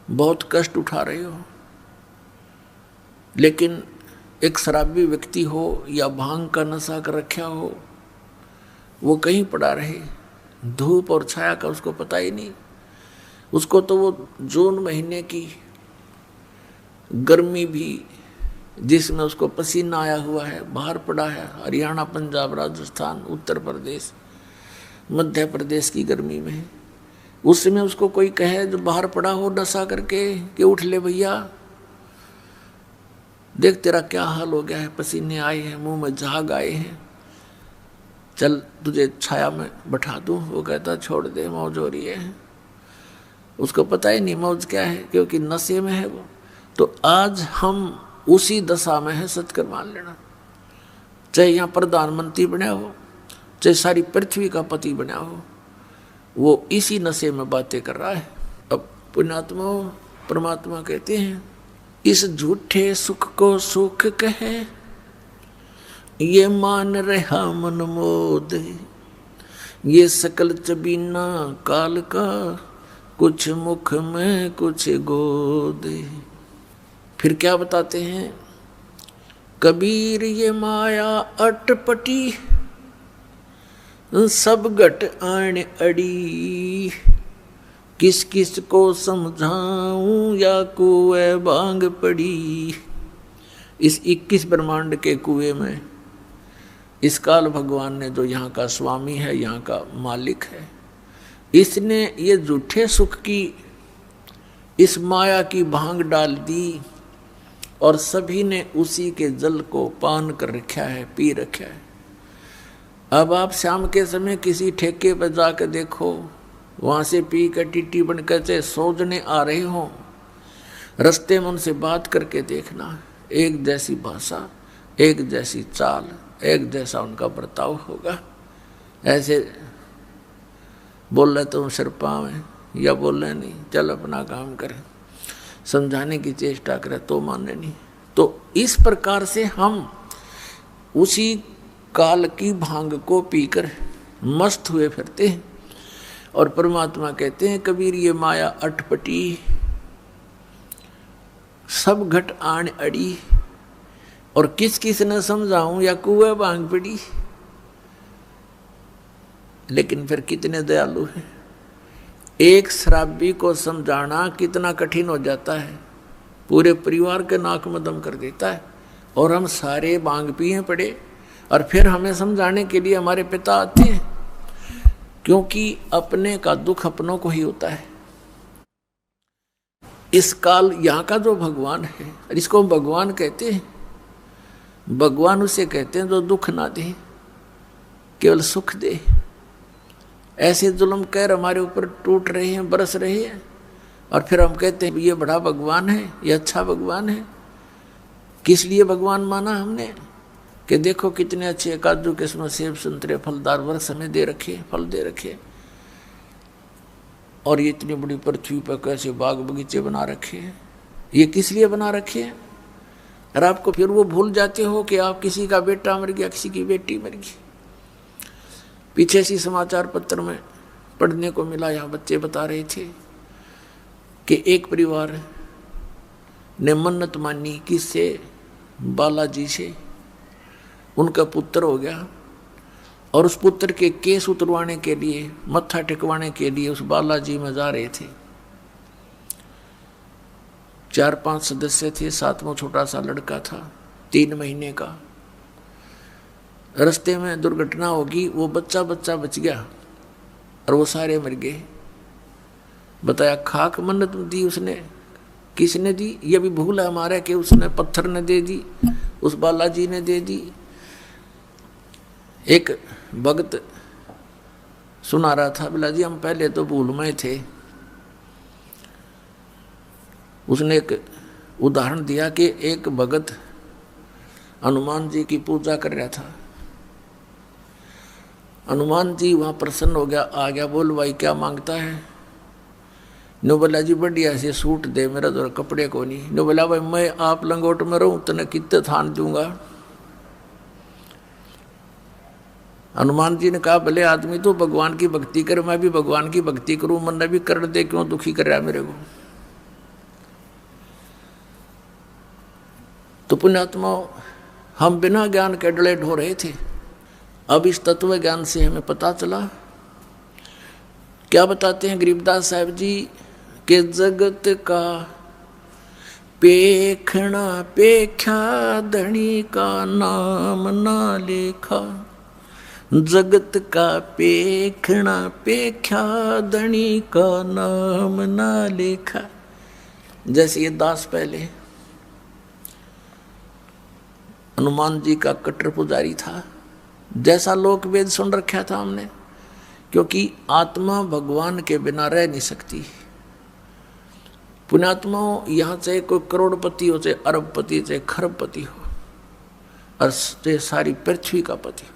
बहुत कष्ट उठा रहे हो। लेकिन एक शराबी व्यक्ति हो या भांग का नशा कर रखा हो, वो कहीं पड़ा रहे, धूप और छाया का उसको पता ही नहीं। उसको तो वो जून महीने की गर्मी भी, जिसमें उसको पसीना आया हुआ है, बाहर पड़ा है, हरियाणा, पंजाब, राजस्थान, उत्तर प्रदेश, मध्य प्रदेश की गर्मी में, उसमें उसको कोई कहे जो बाहर पड़ा हो नशा करके कि उठ ले भैया, देख तेरा क्या हाल हो गया है, पसीने आए हैं, मुंह में झाग आए हैं, चल तुझे छाया में बैठा दूं। वो कहता छोड़ दे, मौज हो रही है। उसको पता ही नहीं मौज क्या है, क्योंकि नशे में है वो। तो आज हम उसी दशा में है, सत्कर मान लेना। चाहे यहाँ प्रधानमंत्री बना हो, चाहे सारी पृथ्वी का पति बना हो, वो इसी नशे में बातें कर रहा है। अब पुण्यात्मा परमात्मा कहते हैं, इस झूठे सुख को सुख कहे, ये मान रहा मन मोद, ये सकल चबीना काल का, कुछ मुख में कुछ गोद। फिर क्या बताते हैं, कबीर ये माया अटपटी, सब घट आण अड़ी, किस किस को समझाऊं या कुएं भांग पड़ी। इस 21 ब्रह्मांड के कुएं में इस काल भगवान ने, जो यहाँ का स्वामी है, यहाँ का मालिक है, इसने ये झूठे सुख की इस माया की भांग डाल दी और सभी ने उसी के जल को पान कर रखा है, पी रखा है। अब आप शाम के समय किसी ठेके पर जाकर देखो, वहाँ से पी कर टीटी बनकर से सोचने आ रहे हो, रास्ते में उनसे बात करके देखना, एक जैसी भाषा, एक जैसी चाल, एक जैसा उनका बर्ताव होगा। ऐसे बोल रहे तुम सिर पाँव है, या बोल रहे नहीं, चल अपना काम करें, समझाने की चेष्टा करें तो माने नहीं। तो इस प्रकार से हम उसी काल की भांग को पीकर मस्त हुए फिरते हैं। और परमात्मा कहते हैं, कबीर ये माया अटपटी, सब घट आण अड़ी, और किस किस न समझाऊं या कुएं भांग पड़ी। लेकिन फिर कितने दयालु हैं, एक शराबी को समझाना कितना कठिन हो जाता है, पूरे परिवार के नाक में दम कर देता है। और हम सारे भांग पिए पड़े, और फिर हमें समझाने के लिए हमारे पिता आते हैं, क्योंकि अपने का दुख अपनों को ही होता है। इस काल यहाँ का जो भगवान है, इसको भगवान कहते हैं। भगवान उसे कहते हैं जो दुख ना दे, केवल सुख दे। ऐसे जुल्म कहर हमारे ऊपर टूट रहे हैं, बरस रहे हैं, और फिर हम कहते हैं ये बड़ा भगवान है, ये अच्छा भगवान है। किस लिए भगवान माना हमने, कि देखो कितने अच्छे काजू किस्मत सेब संतरे फलदार वर्ष हमें दे रखे, फल दे रखे, और ये इतनी बड़ी पृथ्वी पर कैसे बाग बगीचे बना रखे हैं। ये किस लिए बना रखे हैं? और आपको फिर वो भूल जाते हो कि आप किसी का बेटा मर गया, किसी की बेटी मर गई। पीछे सी समाचार पत्र में पढ़ने को मिला, यहाँ बच्चे बता रहे थे कि एक परिवार ने मन्नत मानी, किससे? बालाजी से। उनका पुत्र हो गया, और उस पुत्र के केस उतरवाने के लिए, मत्था टिकवाने के लिए उस बालाजी में जा रहे थे। 4-5 सदस्य थे, 7वां छोटा सा लड़का था, 3 महीने का। रास्ते में दुर्घटना होगी, वो बच्चा बच गया और वो सारे मर गए। बताया खाक मन्नत दी उसने, किसने दी? ये भी भूल है हमारा कि उसने पत्थर ने दे दी, उस बालाजी ने दे दी। एक भक्त सुना रहा था, बोला जी हम पहले तो भूल में थे। उसने एक उदाहरण दिया कि एक भगत हनुमान जी की पूजा कर रहा था। हनुमान जी वहाँ प्रसन्न हो गया, आ गया, बोल भाई क्या मांगता है? नो बोला जी बढ़िया से सूट दे, मेरा तो कपड़े को नहीं। नो बोला भाई मैं आप लंगोट में रहूं तने कितने थान दूंगा। हनुमान जी ने कहा भले आदमी तो भगवान की भक्ति करे, मैं भी भगवान की भक्ति करूं, मन भी कर दे, क्यों दुखी कर रहा है मेरे को। तो पुण्यात्माओं, हम बिना ज्ञान के डले ढो रहे थे। अब इस तत्व ज्ञान से हमें पता चला। क्या बताते हैं गरीबदास साहब जी के जगत का पेखना पेख्या धनी का नाम ना लेखा। जगत का पेखना पेख्या धनी का नाम ना लेखा। जैसे ये दास पहले हनुमान जी का कट्टर पुजारी था, जैसा लोक वेद सुन रखा था हमने, क्योंकि आत्मा भगवान के बिना रह नहीं सकती। पुण्यात्माओं, यहाँ चाहे कोई करोड़पति हो, चाहे अरबपति, चाहे खरबपति हो, और चाहे सारी पृथ्वी का पति हो,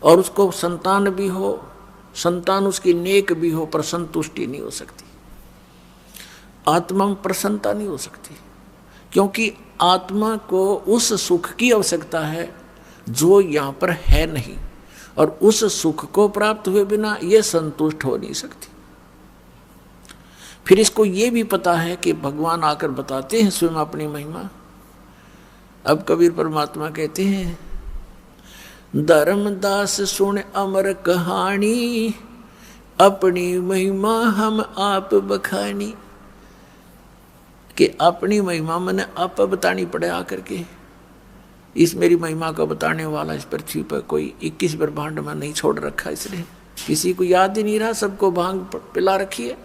और उसको संतान भी हो, संतान उसकी नेक भी हो, पर संतुष्टि नहीं हो सकती। आत्मा में प्रसन्नता नहीं हो सकती, क्योंकि आत्मा को उस सुख की आवश्यकता है जो यहाँ पर है नहीं, और उस सुख को प्राप्त हुए बिना ये संतुष्ट हो नहीं सकती। फिर इसको ये भी पता है कि भगवान आकर बताते हैं स्वयं अपनी महिमा। अब कबीर परमात्मा कहते हैं, धर्मदास सुन अमर कहानी, अपनी महिमा हम आप बखानी। कि अपनी महिमा मैंने आप बतानी पड़े आकर के। इस मेरी महिमा को बताने वाला इस पृथ्वी पर कोई 21 ब्रह्मांड में नहीं छोड़ रखा, इसलिए किसी को याद ही नहीं रहा। सबको भांग पिला रखी है,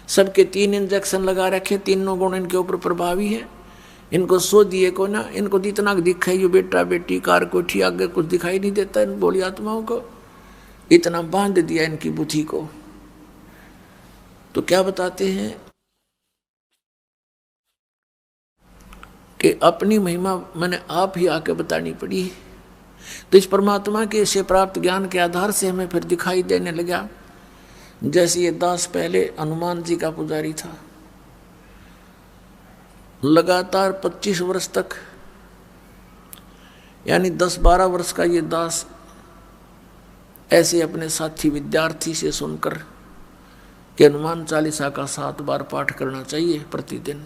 सबके 3 इंजेक्शन लगा रखे, तीनों गुण इनके ऊपर प्रभावी है। इनको सो दिए को ना, इनको जितना दिखाई ये बेटा बेटी कार कोठी आगे कुछ दिखाई नहीं देता इन बोली आत्माओं को, इतना बांध दिया इनकी बुद्धि को। तो क्या बताते हैं कि अपनी महिमा मैंने आप ही आके बतानी पड़ी। तो इस परमात्मा के से प्राप्त ज्ञान के आधार से हमें फिर दिखाई देने लगा। जैसे ये दास पहले हनुमान जी का पुजारी था, लगातार 25 वर्ष तक, यानी 10-12 वर्ष का ये दास ऐसे अपने साथी विद्यार्थी से सुनकर कि हनुमान चालीसा का 7 बार पाठ करना चाहिए प्रतिदिन,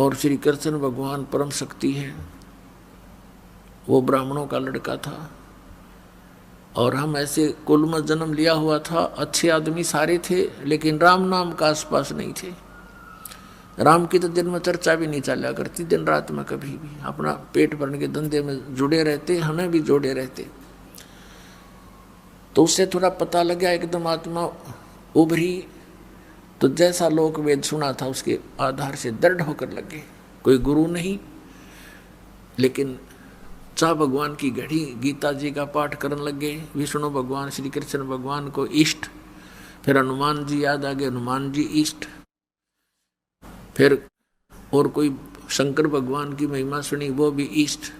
और श्री कृष्ण भगवान परम शक्ति है। वो ब्राह्मणों का लड़का था, और हम ऐसे कुल में जन्म लिया हुआ था, अच्छे आदमी सारे थे, लेकिन राम नाम का आसपास नहीं थे। राम की तो दिन में चर्चा भी नहीं चला करती, दिन रात में कभी भी अपना पेट भरने के धंधे में जुड़े रहते, हमें भी जोड़े रहते। तो उससे थोड़ा पता लगा, एकदम आत्मा उभरी। तो जैसा लोक वेद सुना था उसके आधार से दृढ़ होकर लगे। कोई गुरु नहीं, लेकिन चाह भगवान की घड़ी गीता जी का पाठ करने लगे। विष्णु भगवान श्री कृष्ण भगवान को इष्ट, फिर हनुमान जी याद आ गए, हनुमान जी इष्ट, फिर और कोई शंकर भगवान की महिमा सुनी, वो भी इष्ट।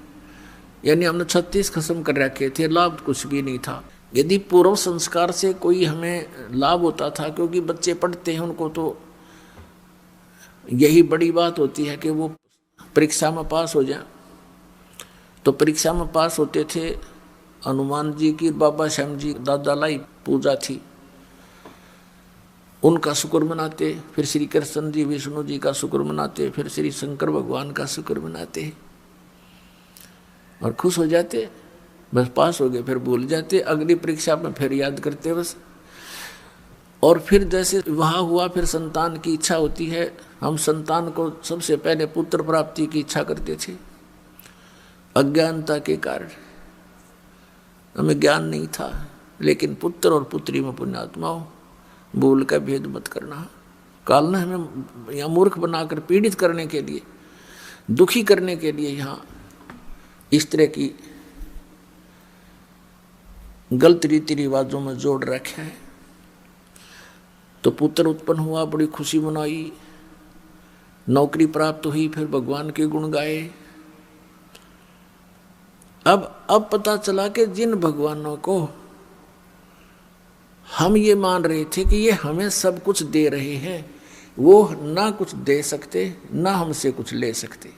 यानी हमने 36 खत्म कर रखे थे, लाभ कुछ भी नहीं था। यदि पूर्व संस्कार से कोई हमें लाभ होता था, क्योंकि बच्चे पढ़ते हैं, उनको तो यही बड़ी बात होती है कि वो परीक्षा में पास हो जाए। तो परीक्षा में पास होते थे। हनुमान जी की बाबा श्याम जी दादा लाई पूजा थी, उनका शुक्र मनाते, फिर श्री कृष्ण जी विष्णु जी का शुक्र मनाते, फिर श्री शंकर भगवान का शुक्र मनाते और खुश हो जाते। बस पास हो गए, फिर भूल जाते, अगली परीक्षा में फिर याद करते बस। और फिर जैसे वहाँ हुआ, फिर संतान की इच्छा होती है। हम संतान को सबसे पहले पुत्र प्राप्ति की इच्छा करते थे, अज्ञानता के कारण हमें ज्ञान नहीं था। लेकिन पुत्र और पुत्री में पुण्यात्माओं, भूल का भेद मत करना। काल ने हमें यहाँ मूर्ख बनाकर पीड़ित करने के लिए, दुखी करने के लिए यहाँ इस तरह की गलत रीति रिवाजों में जोड़ रखा है। तो पुत्र उत्पन्न हुआ, बड़ी खुशी मनाई, नौकरी प्राप्त हुई, फिर भगवान के गुण गाए। अब पता चला कि जिन भगवानों को हम ये मान रहे थे कि ये हमें सब कुछ दे रहे हैं, वो ना कुछ दे सकते, ना हमसे कुछ ले सकते।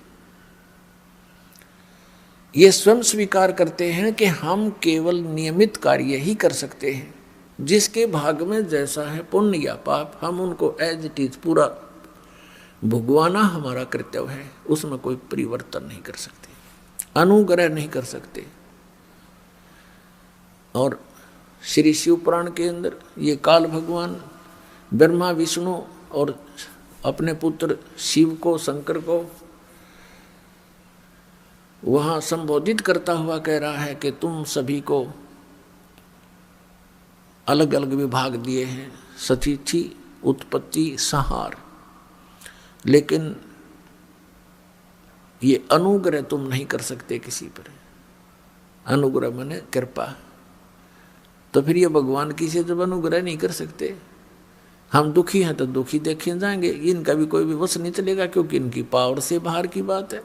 ये स्वयं स्वीकार करते हैं कि हम केवल नियमित कार्य ही कर सकते हैं। जिसके भाग में जैसा है पुण्य या पाप, हम उनको एज इट इज पूरा भुगवाना हमारा कर्तव्य है, उसमें कोई परिवर्तन नहीं कर सकते, अनुग्रह नहीं कर सकते। और श्री शिव पुराण के अंदर ये काल भगवान ब्रह्मा विष्णु और अपने पुत्र शिव को, शंकर को वहां संबोधित करता हुआ कह रहा है कि तुम सभी को अलग अलग विभाग दिए हैं, सतिथि, उत्पत्ति, संहार, लेकिन ये अनुग्रह तुम नहीं कर सकते किसी पर। अनुग्रह माने कृपा। तो फिर ये भगवान की से जब अनुग्रह नहीं कर सकते, हम दुखी हैं तो दुखी देखे जाएंगे, इनका भी कोई भी वश नहीं चलेगा, क्योंकि इनकी पावर से बाहर की बात है।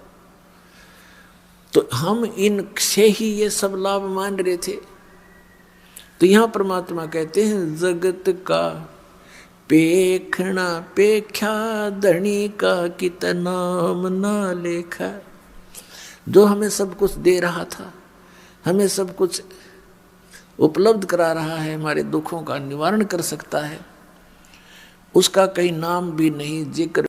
तो हम इनसे ही ये सब लाभ मान रहे थे। तो यहां परमात्मा कहते हैं जगत का पेखना पेख्या धनी का कितना नाम ना लेखा। जो हमें सब कुछ दे रहा था, हमें सब कुछ उपलब्ध करा रहा है, हमारे दुखों का निवारण कर सकता है, उसका कहीं नाम भी नहीं, जिक्र